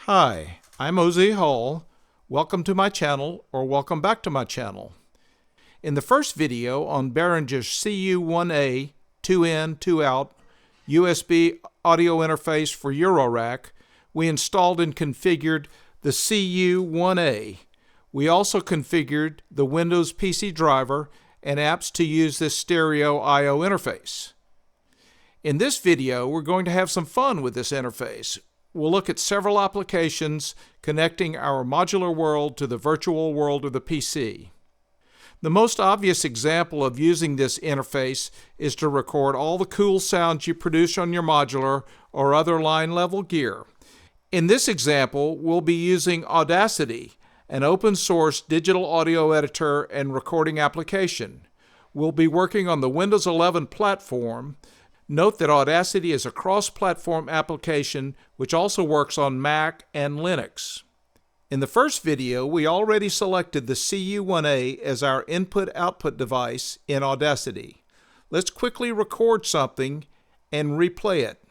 Hi, I'm Ozzy Hall. Welcome to my channel, or welcome back to my channel. In the first video on Behringer CU1A 2-in, 2-out USB audio interface for Eurorack, we installed and configured the CU1A. We also configured the Windows PC driver and apps to use this stereo I/O interface. In this video, we're going to have some fun with this interface. We'll look at several applications connecting our modular world to the virtual world of the PC. The most obvious example of using this interface is to record all the cool sounds you produce on your modular or other line-level gear. In this example, we'll be using Audacity, an open-source digital audio editor and recording application. We'll be working on the Windows 11 platform. Note that Audacity is a cross-platform application which also works on Mac and Linux. In the first video, we already selected the CU1A as our input-output device in Audacity. Let's quickly record something and replay it.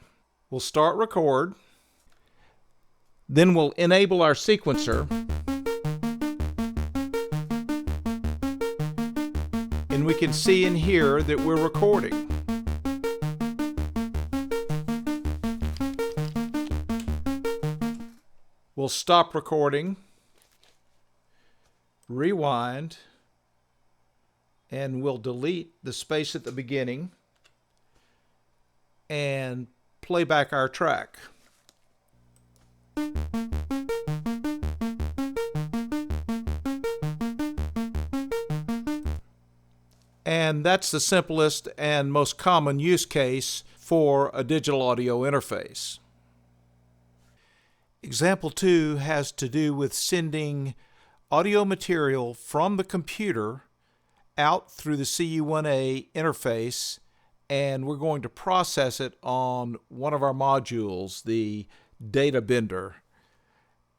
We'll start record, then we'll enable our sequencer, and we can see and hear that we're recording. We'll stop recording, rewind, and we'll delete the space at the beginning and play back our track. And that's the simplest and most common use case for a digital audio interface. Example 2 has to do with sending audio material from the computer out through the CU1A interface, and we're going to process it on one of our modules, the data bender.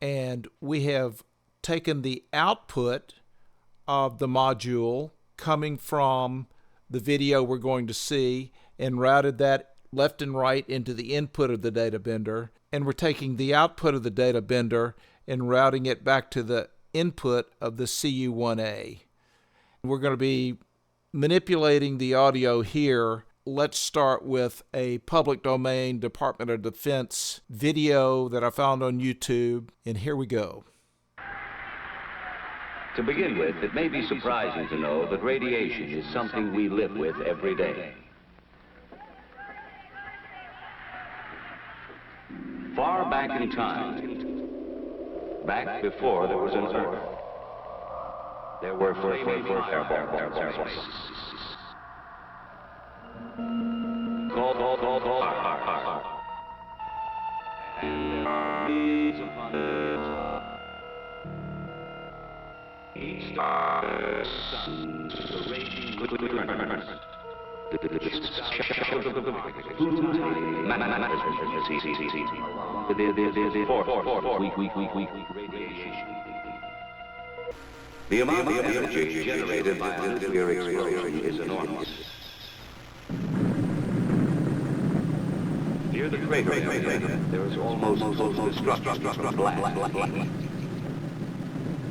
And we have taken the output of the module coming from the video we're going to see and routed that left and right into the input of the data bender, and we're taking the output of the data bender and routing it back to the input of the CU1A. We're going to be manipulating the audio here. Let's start with a public domain Department of Defense video that I found on YouTube, and here we go. To begin with, it may be surprising to know that radiation is something we live with every day. Far back in time, back before there was an Earth, there were flaming fireballs called and there are millions upon millions. Each star the raging current. The amount of energy generated by a nuclear explosion is enormous. Near the crater area, there is almost destructive blast.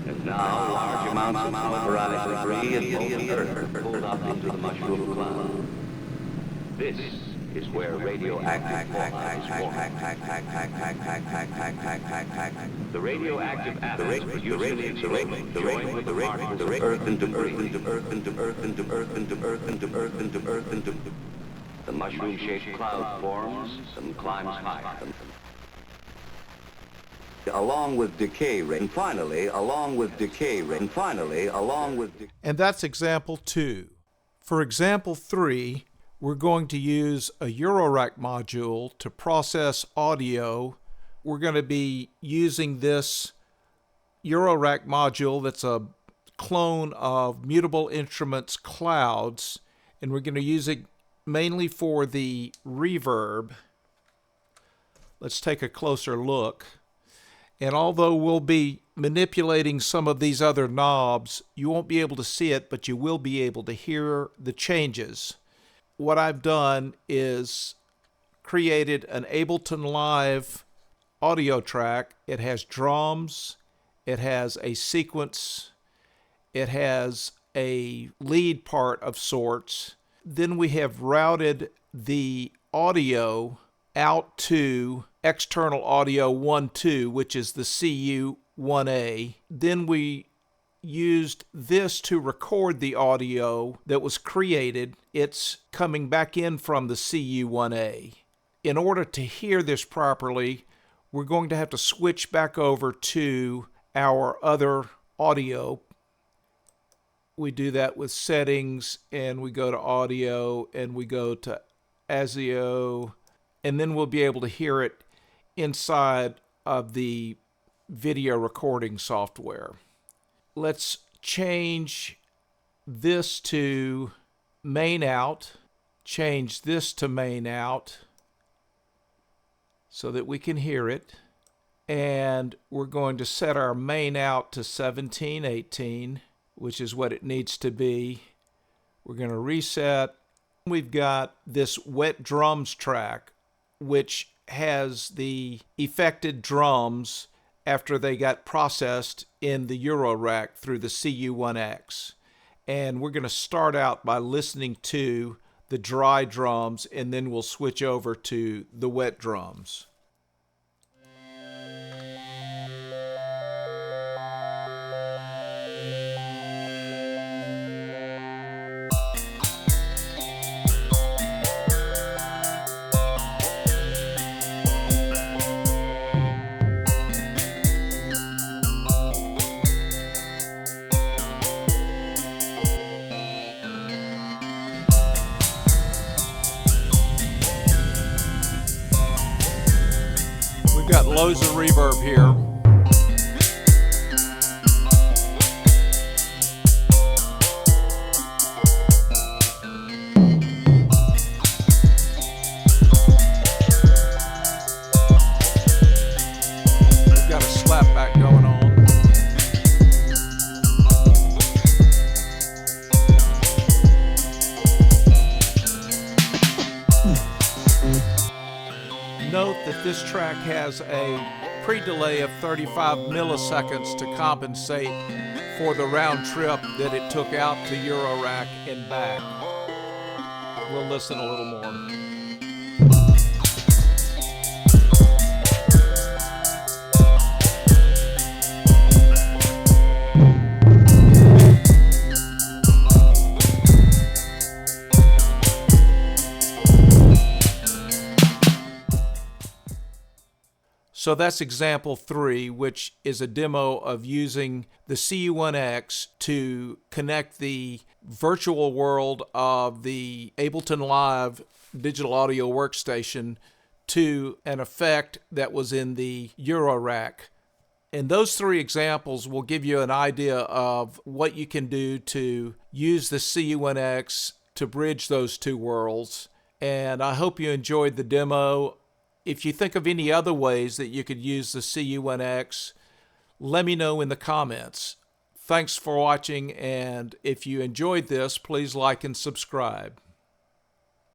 And now large amounts of pulverized debris and molten earth are pulled up into the mushroom cloud. This is where radioactive the radioactive atoms produced in the explosion join with the particles of earth into earth. The mushroom-shaped cloud forms and climbs higher. Along with decay rate, and finally, along with decay rate, and finally, along with... And that's example 2. For example 3, we're going to use a Eurorack module to process audio. We're going to be using this Eurorack module that's a clone of Mutable Instruments Clouds, and we're going to use it mainly for the reverb. Let's take a closer look. And although we'll be manipulating some of these other knobs, you won't be able to see it, but you will be able to hear the changes. What I've done is created an Ableton Live audio track. It has drums, it has a sequence, it has a lead part of sorts. Then we have routed the audio out to external audio 1.2, which is the CU1A. Then we used this to record the audio that was created. It's coming back in from the CU1A. In order to hear this properly, we're going to have to switch back over to our other audio. We do that with settings, and we go to audio, and we go to ASIO, and then we'll be able to hear it inside of the video recording software. Let's change this to main out, change this to main out so that we can hear it. And we're going to set our main out to 1718, which is what it needs to be. We're going to reset. We've got this wet drums track, which has the affected drums after they got processed in the Eurorack through the CU1X. And we're going to start out by listening to the dry drums, and then we'll switch over to the wet drums. Got loads of reverb here. We've got a slapback going on. Note that this track has a pre-delay of 35 milliseconds to compensate for the round trip that it took out to Eurorack and back. We'll listen a little more. So that's example 3, which is a demo of using the CU1X to connect the virtual world of the Ableton Live digital audio workstation to an effect that was in the Eurorack. And those 3 examples will give you an idea of what you can do to use the CU1X to bridge those 2 worlds. And I hope you enjoyed the demo. If you think of any other ways that you could use the CU1X, let me know in the comments. Thanks for watching, and if you enjoyed this, please like and subscribe.